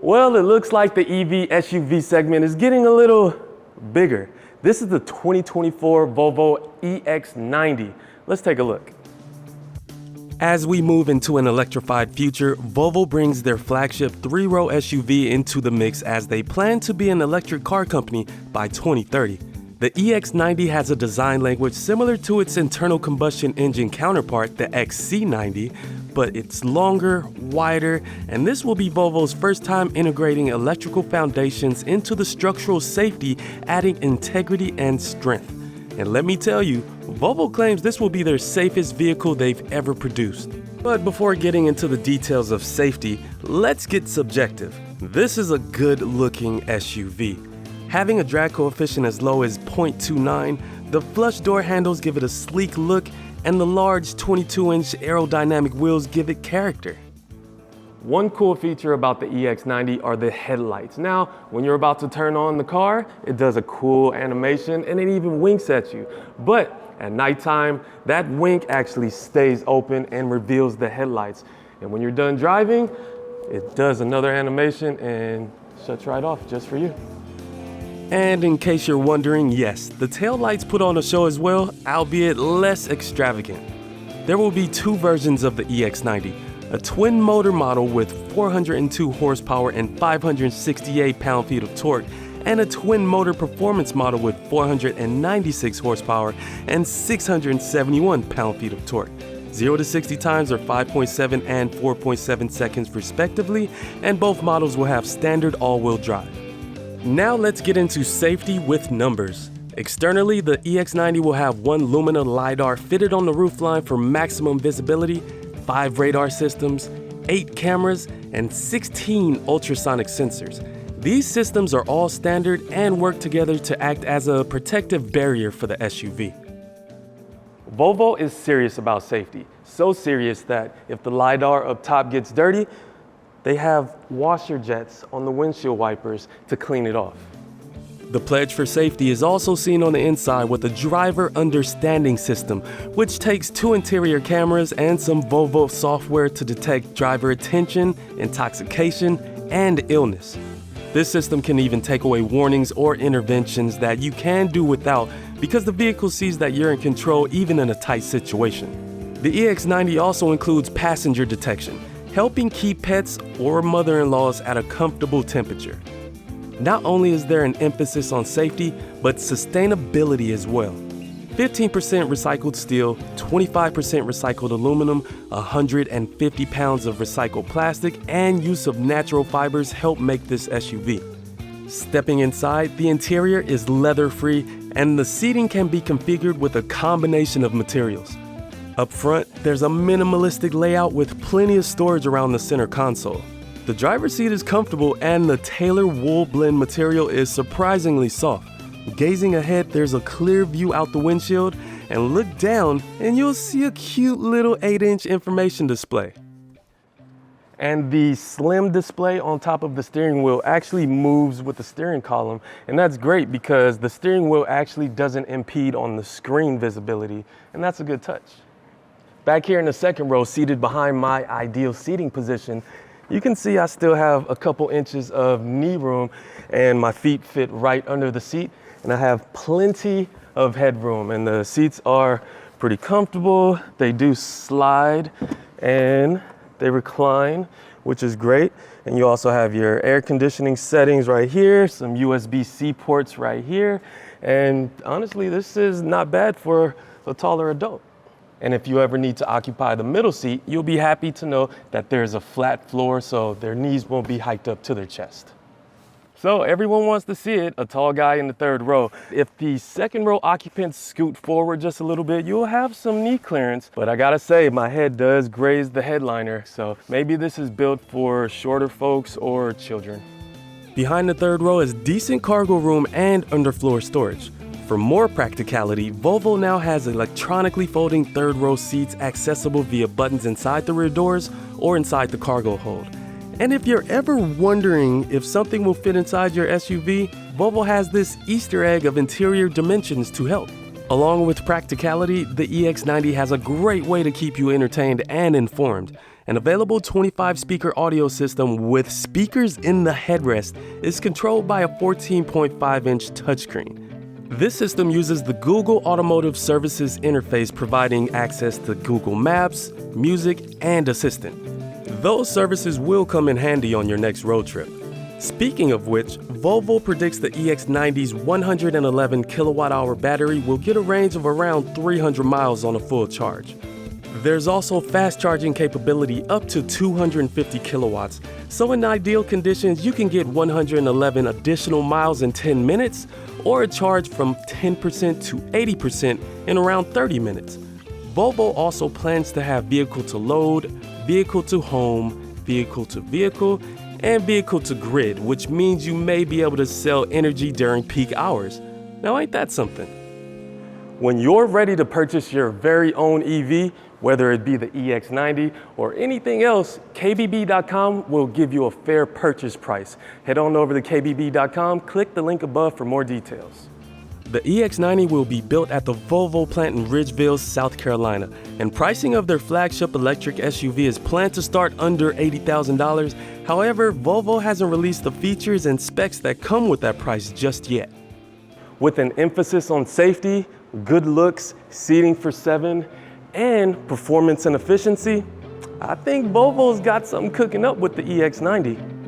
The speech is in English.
Well, it looks like the EV SUV segment is getting a little bigger. This is the 2024 Volvo EX90. Let's take a look. As we move into an electrified future, Volvo brings their flagship three-row SUV into the mix as they plan to be an electric car company by 2030. The EX90 has a design language similar to its internal combustion engine counterpart, the XC90, but it's longer, wider, and this will be Volvo's first time integrating electrical foundations into the structural safety, adding integrity and strength. And let me tell you, Volvo claims this will be their safest vehicle they've ever produced. But before getting into the details of safety, let's get subjective. This is a good-looking SUV. Having a drag coefficient as low as 0.29, the flush door handles give it a sleek look, and the large 22-inch aerodynamic wheels give it character. One cool feature about the EX90 are the headlights. Now, when you're about to turn on the car, it does a cool animation and it even winks at you. But at nighttime, that wink actually stays open and reveals the headlights. And when you're done driving, it does another animation and shuts right off just for you. And in case you're wondering, yes, the taillights put on a show as well, albeit less extravagant. There will be two versions of the EX90, a twin motor model with 402 horsepower and 568 pound-feet of torque, and a twin motor performance model with 496 horsepower and 671 pound-feet of torque. 0 to 60 times are 5.7 and 4.7 seconds respectively, and both models will have standard all-wheel drive. Now let's get into safety with numbers. Externally, the EX90 will have one Lumina LiDAR fitted on the roofline for maximum visibility, 5 radar systems, 8 cameras, and 16 ultrasonic sensors. These systems are all standard and work together to act as a protective barrier for the SUV. Volvo is serious about safety, so serious that if the LiDAR up top gets dirty, they have washer jets on the windshield wipers to clean it off. The pledge for safety is also seen on the inside with a driver understanding system, which takes 2 interior cameras and some Volvo software to detect driver attention, intoxication, and illness. This system can even take away warnings or interventions that you can do without because the vehicle sees that you're in control even in a tight situation. The EX90 also includes passenger detection, helping keep pets or mother-in-laws at a comfortable temperature. Not only is there an emphasis on safety, but sustainability as well. 15% recycled steel, 25% recycled aluminum, 150 pounds of recycled plastic, and use of natural fibers help make this SUV. Stepping inside, the interior is leather-free, and the seating can be configured with a combination of materials. Up front, there's a minimalistic layout with plenty of storage around the center console. The driver's seat is comfortable and the Taylor wool blend material is surprisingly soft. Gazing ahead, there's a clear view out the windshield, and look down and you'll see a cute little 8-inch information display. And the slim display on top of the steering wheel actually moves with the steering column, and that's great because the steering wheel actually doesn't impede on the screen visibility, and that's a good touch. Back here in the second row, seated behind my ideal seating position, you can see I still have a couple inches of knee room and my feet fit right under the seat, and I have plenty of headroom, and the seats are pretty comfortable. They do slide and they recline, which is great. And you also have your air conditioning settings right here, some USB-C ports right here. And honestly, this is not bad for a taller adult. And if you ever need to occupy the middle seat, you'll be happy to know that there's a flat floor so their knees won't be hiked up to their chest. So everyone wants to see it, a tall guy in the third row. If the second row occupants scoot forward just a little bit, you'll have some knee clearance. But I gotta say, my head does graze the headliner, so maybe this is built for shorter folks or children. Behind the third row is decent cargo room and underfloor storage. For more practicality, Volvo now has electronically folding third row seats accessible via buttons inside the rear doors or inside the cargo hold. And if you're ever wondering if something will fit inside your SUV, Volvo has this Easter egg of interior dimensions to help. Along with practicality, the EX90 has a great way to keep you entertained and informed. An available 25-speaker audio system with speakers in the headrest is controlled by a 14.5-inch touchscreen. This system uses the Google Automotive Services interface, providing access to Google Maps, Music, and Assistant. Those services will come in handy on your next road trip. Speaking of which, Volvo predicts the EX90's 111 kilowatt-hour battery will get a range of around 300 miles on a full charge. There's also fast charging capability up to 250 kilowatts, so in ideal conditions you can get 111 additional miles in 10 minutes or a charge from 10% to 80% in around 30 minutes. Volvo also plans to have vehicle to load, vehicle to home, vehicle to vehicle, and vehicle to grid, which means you may be able to sell energy during peak hours. Now ain't that something? When you're ready to purchase your very own EV, whether it be the EX90 or anything else, KBB.com will give you a fair purchase price. Head on over to KBB.com, click the link above for more details. The EX90 will be built at the Volvo plant in Ridgeville, South Carolina, and pricing of their flagship electric SUV is planned to start under $80,000. However, Volvo hasn't released the features and specs that come with that price just yet. With an emphasis on safety, good looks, seating for 7, and performance and efficiency, I think Volvo's got something cooking up with the EX90.